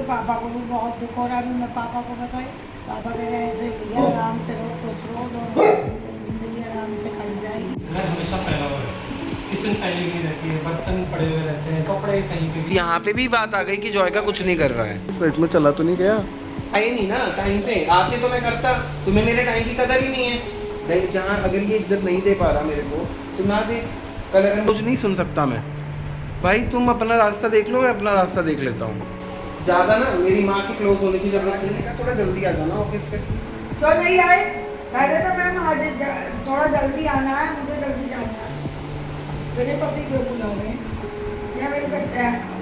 पापा को भी बहुत दुख हो रहा है। अभी मैं पापा को बताई, पापा कह रहे ऐसे किया, आराम से रहो, खुश रहो, जिंदगी आराम से कट जाएगी। घर हमेशा फैला हुआ है, किचन फैली हुई रहती है, बर्तन पड़े हुए रहते हैं, कपड़े कहीं पे भी। यहाँ पे भी बात आ गई कि जॉय का कुछ नहीं कर रहा है। फ्रिज में चला तो नहीं गया? आए नहीं ना टाइम पे, आते तो मैं करता। तुम्हें मेरे टाइम की कदर ही नहीं है। नहीं, जहाँ अगर ये इज्जत नहीं दे पा रहा मेरे को तो ना दे। कल अगर कुछ नहीं सुन सकता मैं, भाई तुम अपना रास्ता देख लो, मैं अपना रास्ता देख लेता हूँ। ज़्यादा ना मेरी माँ की क्लोज होने की जरूरत नहीं है। थोड़ा जल्दी आ जाना ऑफिस से। तो नहीं आए, पहले तो मैम आज थोड़ा जल्दी आना है, मुझे जल्दी जाना है। मेरे पति क्यों बुला रहे हैं या मेरी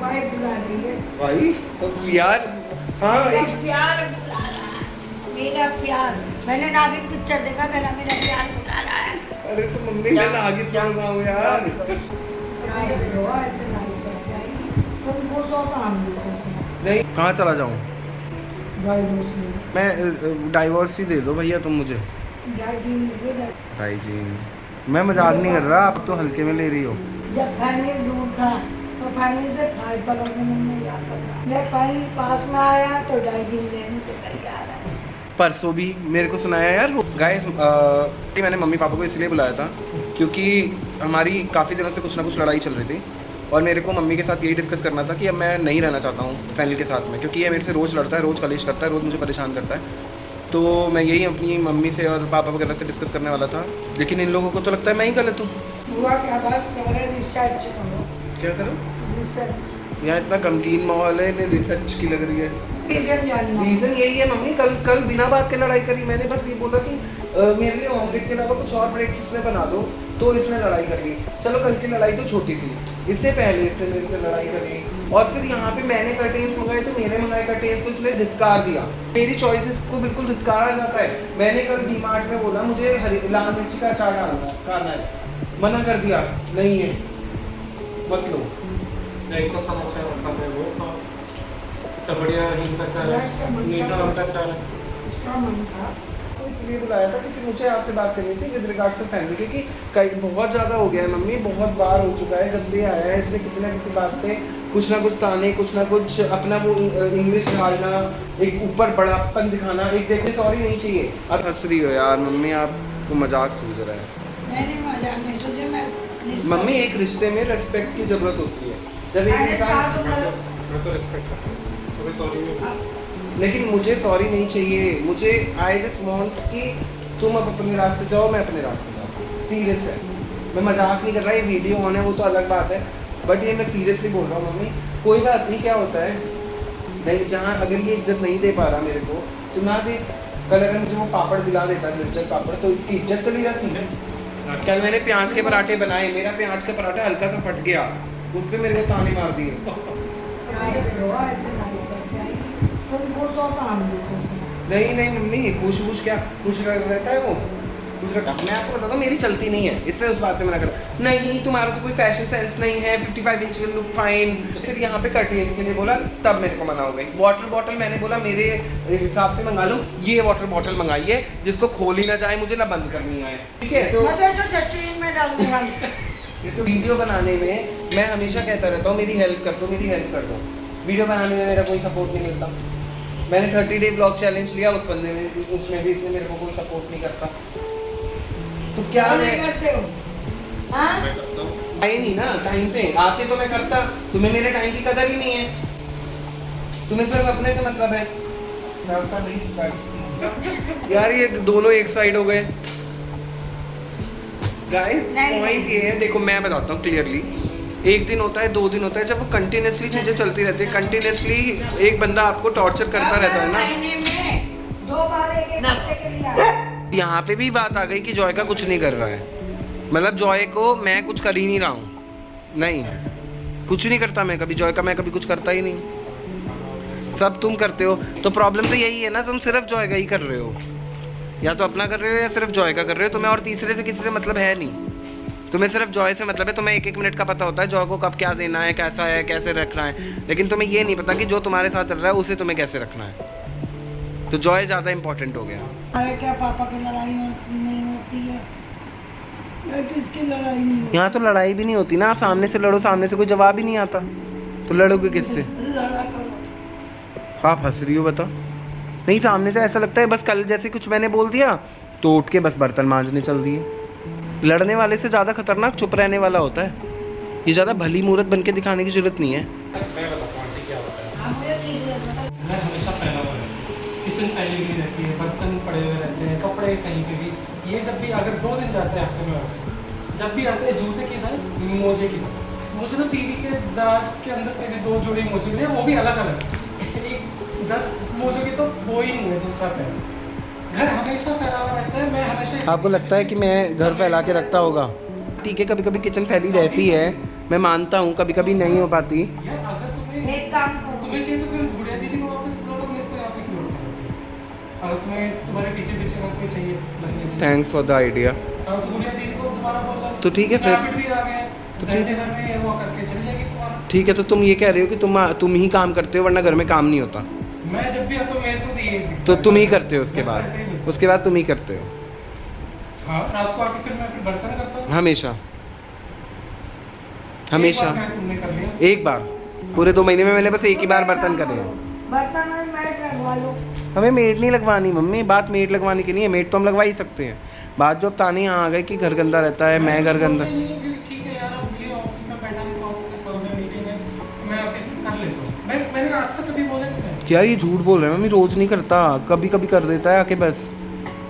वाइफ बुला रही है? वाइफ? यार हाँ, मेरा प्यार बुला रहा है, मेरा प्यार। मैंने नागिन पिक्चर देखा, मेरा प्यार बुला रहा है। अरे तो मम्मी मैं नागिन बोल रहा हूँ यार। प्यार से रहो, ऐसे नहीं कर जाएगी। तुम खुश हो तो हम भी खुश हैं। नहीं, कहाँ चला जाऊँ डाइवोर्स मैं? डाइवोर्स ही दे दो भैया तुम मुझे। डाइजीन मैं मजाक नहीं कर रहा, आप तो हल्के में ले रही हो। जब फाइनल दूर था तो फाइनल से फाइल पकड़ने में नहीं जाता था। जब फाइनल पास में आया तो डाइजीन लेने के तैयार है। परसों भी मेरे को सुनाया यार गाइस। मैंने मम्मी पापा को इसलिए बुलाया था क्योंकि हमारी काफ़ी दिनों से कुछ ना कुछ लड़ाई चल रही थी और मेरे को मम्मी के साथ यही डिस्कस करना था कि अब मैं नहीं रहना चाहता हूँ फैमिली के साथ में, क्योंकि ये मेरे से रोज़ लड़ता है, रोज़ कलेश करता है, रोज़ मुझे परेशान करता है। तो मैं यही अपनी मम्मी से और पापा वगैरह से डिस्कस करने वाला था, लेकिन इन लोगों को तो लगता है मैं ही गलत हूँ। हुआ क्या बात कह रहे? रिसर्च करो। क्या करो? रिसर्च। यहाँ इतना गमगीन माहौल है, इन्हें रिसर्च की लग रही है। रीज़न यही है मम्मी, कल बिना बात के लड़ाई करी। मैंने बस ये बोला कि मेरे लिए ऑमलेट के अलावा कुछ और ब्रेकफास्ट में बना दो, तो इसने लड़ाई कर ली। चलो कल की लड़ाई तो छोटी थी, इससे पहले इसने मेरे से लड़ाई कर ली। और फिर यहाँ पे मैंने कर्टेन्स मंगाए तो मेरे मंगाए कर्टेन्स को इसने धिक्कार दिया। मेरी चॉइसेस को बिल्कुल धिक्कार आ जाता है। मैंने कल डीमार्ट में बोला मुझे लाल मिर्ची का अचार खाना है, मना कर दिया, नहीं है मत लो। नहीं को समाचार रखा है वो तो बढ़िया हिंग का चाय है, मीठा आम का चाय है। उसका मन था तो इसलिए बुलाया था क्योंकि मुझे आपसे बात करनी थी विद रिगार्ड्स टू फैमिली, क्योंकि कई बहुत ज़्यादा हो गया है मम्मी, बहुत बार हो चुका है जब से आया है। इसने किसी ना किसी बात पे कुछ ना कुछ ताने, कुछ ना कुछ अपना वो इंग्लिश ढालना, एक ऊपर बड़ापन दिखाना। एक देखने सॉरी नहीं चाहिए। अब हंस रही हो यार मम्मी, आपको मजाक सूझ रहा है। मैंने मजाक नहीं सोचा। मैं मम्मी एक रिश्ते में रेस्पेक्ट की जरूरत होती है। जब एक इंसान, मैं तो रिस्पेक्ट करता हूँ, तुम्हें सॉरी नहीं। लेकिन मुझे सॉरी नहीं चाहिए। मुझे आई जस्ट वांट कि तुम अब अपने रास्ते जाओ, मैं अपने रास्ते जाऊँ। सीरियस है, मैं मजाक नहीं कर रहा। ये वीडियो ऑन है वो तो अलग बात है, बट ये मैं सीरियसली बोल रहा हूँ मम्मी। कोई बात नहीं, क्या होता है। नहीं, जहाँ अगर ये इज्जत नहीं दे पा रहा मेरे को तो ना दे। कल अगर मुझे वो पापड़ दिला देता है, इज्जत पापड़, तो इसकी इज्जत चली जाती है। कल मैंने प्याज के पराठे बनाए, मेरा प्याज का पराठा हल्का सा फट गया, उस पर मेरे को ताने मार दिए। तुम खुश हो तो हम भी खुश हैं। नहीं मम्मी, खुश क्या, खुश रहता है वो, खुश रहता। मैं आपको बताता हूँ मेरी चलती नहीं है, इससे उस बात पे मना कर। नहीं तुम्हारा तो कोई फैशन सेंस नहीं है, 55 इंच विल लुक फाइन। फिर यहाँ पे कर्टेन्स के लिए बोला, तब मेरे को मना हो गई। वाटर बॉटल मैंने बोला मेरे हिसाब से मंगा लो, ये वाटर बॉटल मंगाइए जिसको खोली ना जाए, मुझे ना बंद करनी आए, ठीक है। तो मैं तो डस्टबिन में डालूंगा। ये तो वीडियो बनाने में मैं हमेशा कहता रहता हूँ मेरी हेल्प कर दो, मेरी हेल्प कर दो। वीडियो बनाने में मेरा कोई सपोर्ट नहीं मिलता। मैंने 30 डे ब्लॉग चैलेंज लिया, उस बंदे में, उसमें भी इसने मेरे को कोई सपोर्ट नहीं करता। तो क्या मैं करते हो? हाँ? मैं करता हूँ। आए नहीं ना टाइम पे, आते तो मैं करता। तुम्हें मेरे टाइम की कदर ही नहीं है, तुम्हें सिर्फ अपने से मतलब है। यार ये दोनों एक साइड हो गए। गाइस पॉइंट ये है, देखो मैं बताता हूँ क्लियरली। एक दिन होता है, 2 दिन होता है, जब वो कंटिन्यूसली चीज़ें चलती रहती है, कंटिन्यूसली एक बंदा आपको टॉर्चर करता रहता है ना। महीने में 2 बार एक हफ्ते के लिए आया। यहाँ पे भी बात आ गई कि जॉय का कुछ नहीं कर रहा है, मतलब जॉय को मैं कुछ कर ही नहीं रहा हूँ। नहीं, कुछ नहीं करता मैं कभी, जॉय का मैं कभी कुछ करता ही नहीं, सब तुम करते हो। तो प्रॉब्लम तो यही है ना, तुम सिर्फ जॉय का ही कर रहे हो, या तो अपना कर रहे हो या सिर्फ जॉय का कर रहे हो। तुम्हें और तीसरे से किसी से मतलब है नहीं, तुम्हें सिर्फ जॉय से मतलब है। तुम्हें 1-1 मिनट का पता होता है जॉय को कब क्या देना है, कैसा है, कैसे रखना है, लेकिन तुम्हें ये नहीं पता कि जो तुम्हारे साथ चल रहा है उसे तुम्हें कैसे रखना है। तो जॉय ज़्यादा इंपॉर्टेंट हो गया। अरे क्या पापा की लड़ाई नहीं होती है? इसकी लड़ाई नहीं होती। यहाँ तो लड़ाई भी नहीं होती ना, आप सामने से लड़ो, सामने से कोई जवाब ही नहीं आता, तो लड़ोगे किससे? लड़ा करो। हाँ फंस रही हो बता। नहीं, सामने से ऐसा लगता है बस कल जैसे कुछ मैंने बोल दिया तो उठ के बस बर्तन मांजने चल दिए। लड़ने वाले से ज़्यादा खतरनाक चुप रहने वाला होता है। ये ज़्यादा भली मूरत बन के दिखाने की जरूरत नहीं है। मैं बताता हूँ आंटी क्या होता है। हाँ, मुझे कीजिए, बताओ। मैं हमेशा फैला हुआ रहता है, किचन फैली हुई रहती है, बर्तन पड़े हुए रहते हैं, कपड़े कहीं पे भी। ये जब भी अगर 2 दिन जाते हैं हफ्ते में ऑफिस, जब भी आते हैं जूते की तरह, मोजे की तरह। मुझे तो टीवी के दराज के अंदर से भी 2 जोड़ी मोजे मिले, वो भी अलग अलग। एक 10 मोजों की तो वो ही नहीं है दूसरा पैर। घर हमेशा फैला हुआ रहता है, मैं हमेशा। आपको लगता है कि मैं घर फैला के रखता होगा? ठीक है, कभी कभी किचन फैली रहती है, मैं मानता हूँ, कभी कभी नहीं हो पाती। यार अगर तुम्हें एक काम करो, तुम्हें चाहिए तो फिर गुड़िया दीदी को वापस बुला लो, मेरे को यहाँ पे क्यों रखा? अगर तुम्हें तुम्हारे पीछे पीछे अगर कोई चाहिए लगने में, थैंक्स फॉर द आइडिया। तो गुड़िया दीदी को दोबारा बोल लो। तो ठीक है फिर। स्नैपचैट भी आ गए, तो तो ठीक घंटे भर में वो करके चली जाएगी तुम्हारा। ठीक है, तो तुम ये कह रहे हो कि तुम ही काम करते हो, वरना घर में काम नहीं होता? मैं जब भी आता हूँ मेरे को तो ये दिखता तो है। तुम ही करते हो, उसके मैं तो बाद ऐसे ही करता उसके बाद तुम ही करते हो हूँ। हाँ, रात को आके फिर मैं बर्तन करता हूँ। हमेशा? हमेशा? एक बार क्या तुमने कर लिया? एक बार पूरे 2 महीने में मैंने बस एक ही बार बर्तन करे हैं। बर्तन में मैट लगवा लो। हमें मेड नहीं लगवानी मम्मी, बात मेड लगवाने की नहीं है। मेड तो हम लगवा ही सकते हैं। बात जो अब ताने यहाँ आ गए कि घर गंदा रहता है, मैं घर गंदा। ठीक है यार, अब ये ऑफिस में बैठा नहीं तो ऑफिस का काम है, मीटिंग है, मैं आके कर लेता हूँ। मैंने आज तक कभी बोला नहीं है। यार ये झूठ बोल रहे हैं मम्मी, रोज नहीं करता, कभी कभी कर देता है आके, बस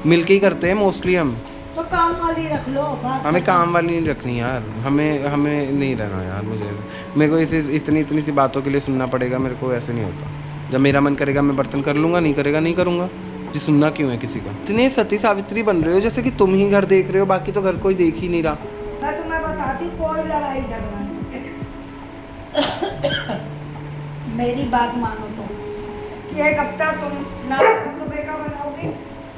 मिलके ही करते हैं मोस्टली हम। तो काम वाली रख लो। बात हमें खत्म। काम वाली नहीं रखनी यार, हमें नहीं रहना यार। मेरे को इसे इतनी सी बातों के लिए सुनना पड़ेगा, मेरे को ऐसे नहीं होता। जब मेरा मन करेगा मैं बर्तन कर लूँगा, नहीं करेगा नहीं करूँगा जी। सुनना क्यों है किसी का? इतने सती सावित्री बन रहे हो जैसे कि तुम ही घर देख रहे हो, बाकी तो घर कोई देख ही नहीं रहा। मैं तुम्हें बताती, कोई लड़ाई झगड़ा नहीं। मेरी बात मानो तो कि एक हफ्ता तुम नाश्ता सुबह का बनाओगी,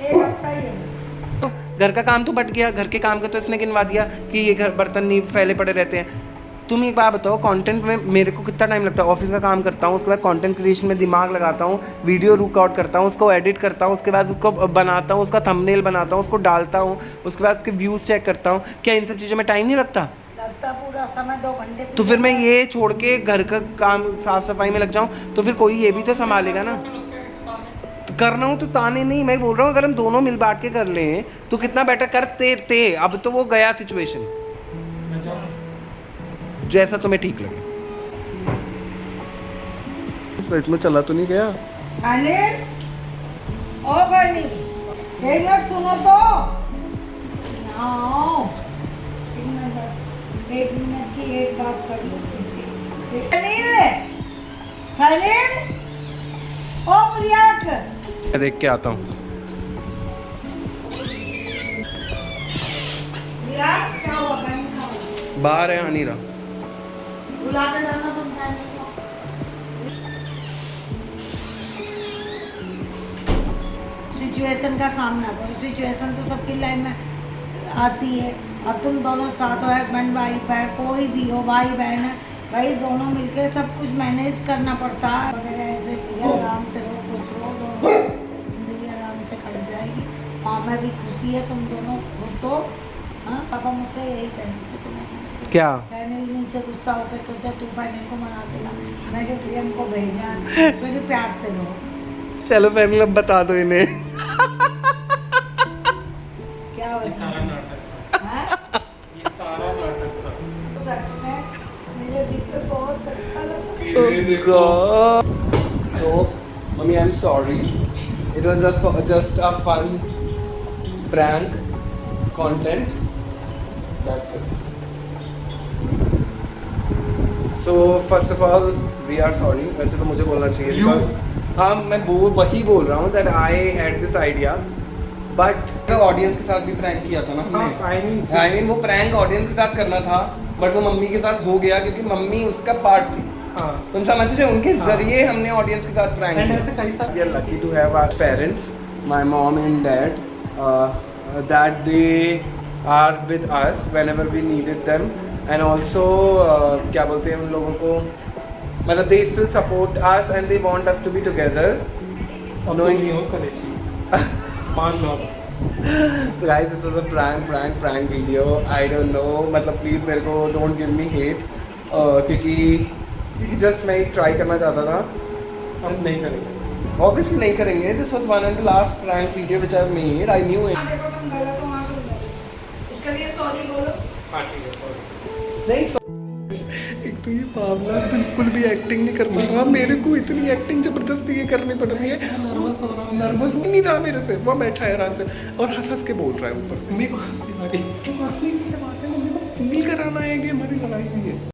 एक हफ्ता ही है। तो घर का काम तो बट गया, घर के काम का तो इसने गिनवा दिया कि ये घर बर्तन नहीं फैले पड़े रहते हैं। तुम एक बात बताओ, कंटेंट में मेरे को कितना टाइम लगता है? ऑफिस का काम करता हूँ, उसके बाद कंटेंट क्रिएशन में दिमाग लगाता हूँ, वीडियो रिकॉर्ड करता हूँ, उसको एडिट करता हूँ, उसके बाद उसको बनाता हूँ, उसका थंबनेल बनाता हूँ, उसको डालता हूँ, उसके बाद उसके व्यूज़ चेक करता हूँ। क्या इन सब चीज़ों में टाइम नहीं लगता? लगता पूरा समय 2 घंटे। तो फिर मैं ये छोड़ के घर का काम साफ सफाई में लग जाऊँ तो फिर कोई ये भी तो संभालेगा ना। फिर उसके भी ताने। तो करना हो तो ताने नहीं, मैं बोल रहा हूँ अगर हम दोनों मिल बांट के कर लें तो कितना बेटर करते। अब तो वो गया सिचुएशन, मैं जाऊँ? जैसा तुम्हें ठीक लगे। सच में चला तो नहीं गया? अनिल, ओ बनी, एक मिनट सुनो तो। आओ, एक मिनट की एक बात कर लो। अनिल, अनिल, ओ प्रियक, मैं देख के आता हूँ। प्रियक क्या हुआ? बहन खाओ, बाहर है, आ नहीं रहा। बुला के जाना तुम बहन को। सिचुएशन का सामना करो। सिचुएशन तो सबकी लाइफ में आती है। अब तुम दोनों साथ हो, हस्बैंड वाइफ है, कोई भी हो, भाई बहन है, भाई दोनों मिलके सब कुछ मैनेज करना पड़ता है। अगर ऐसे किया, आराम से रहो, खुश रहो, दोनों जिंदगी आराम से कट जाएगी। माँ में भी खुशी है, तुम दोनों खुश हो। हाँ, पापा मुझसे यही कहते थे तुम्हें। क्या? फैनल नीचे गुस्सा होकर सोचा तू फैनल को मना के ला, मैं कि प्रियम को भेजा, मुझे प्यार से रहो। चलो फैमिली, अब बता दो इन्हें। क्या ये बता? सारा नाटक था। हाँ? ये सारा नाटक था। सच में मेरे दिल पे बहुत धक्का लगा। ये देखो। So, mommy, I'm sorry. It was just a fun prank content. That's it. So first of all, we are sorry. वैसे तो मुझे बोलना चाहिए You. because हाँ मैं वही बोल रहा हूँ that I had this idea, but audience के साथ भी प्रैंक किया था ना हमने। I mean वो प्रैंक ऑडियंस के साथ करना था, बट वो मम्मी के साथ हो गया क्योंकि मम्मी उसका पार्ट थी। हाँ। तुम समझ रहे हो? उनके हाँ। जरिए हमने ऑडियंस के साथ प्रैंक And किया। ऐसे कई सारे- We are lucky to have our parents, my mom and dad, that they are with us whenever we needed them, and also क्या बोलते हैं उन लोगों को, मतलब they still support us and they want us to be together. अब तो Knowing- नहीं हो कलेशी। मान लो अब। तो guys this was a prank video. I don't know, मतलब प्लीज़ मेरे को डोंट गिव मी हेट, क्योंकि जस्ट मैं ट्राई करना चाहता था। हम नहीं करेंगे। ऑब्वियसली नहीं करेंगे। This was one and the last prank video which I made. I knew it. हाँ, देखो तुम गलत हो, वहाँ तुम गलत हो। उसके लिए सॉरी बोलो। हाँ ठीक है, सॉरी। नहीं, एक तो ये बावला बिल्कुल भी एक्टिंग नहीं कर पा रहा। मेरे को इतनी एक्टिंग जबरदस्ती ये करनी पड़ रही है। नर्वस हो रहा हूँ। नर्वस नहीं रहा मेरे से, वो बैठा है आराम से और हंस हंस के बोल रहा है ऊपर से। मेरे को हंसी आ रही है। क्यों हंसने की क्या बात है? मुझे फील कराना है कि हमारी लड़ाई हुई है।